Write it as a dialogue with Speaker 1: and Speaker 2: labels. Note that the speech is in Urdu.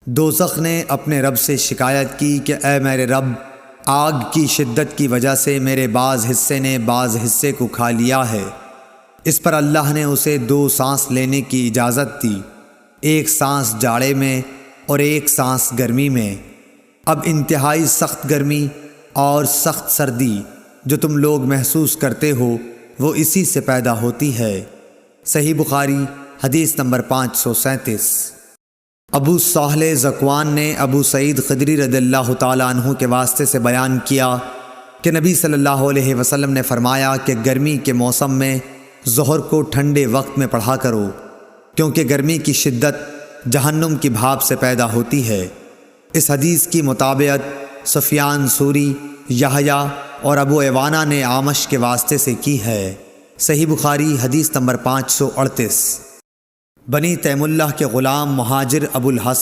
Speaker 1: دوزخ نے اپنے رب سے شکایت کی کہ اے میرے رب، آگ کی شدت کی وجہ سے میرے بعض حصے نے بعض حصے کو کھا لیا ہے۔ اس پر اللہ نے اسے 2 سانس لینے کی اجازت دی، ایک سانس جاڑے میں اور ایک سانس گرمی میں۔ اب انتہائی سخت گرمی اور سخت سردی جو تم لوگ محسوس کرتے ہو وہ اسی سے پیدا ہوتی ہے۔ صحیح بخاری حدیث نمبر 537۔ ابو صالح ذکوان نے ابو سعید خدری رضی اللہ تعالیٰ عنہ کے واسطے سے بیان کیا کہ نبی صلی اللہ علیہ وسلم نے فرمایا کہ گرمی کے موسم میں ظہر کو ٹھنڈے وقت میں پڑھا کرو، کیونکہ گرمی کی شدت جہنم کی بھاپ سے پیدا ہوتی ہے۔ اس حدیث کی مطابقت سفیان ثوری، یحییٰ اور ابو عوانہ نے اعمش کے واسطے سے کی ہے۔ صحیح بخاری حدیث نمبر 538۔ بنی تیم اللہ کے غلام مہاجر ابو الحسن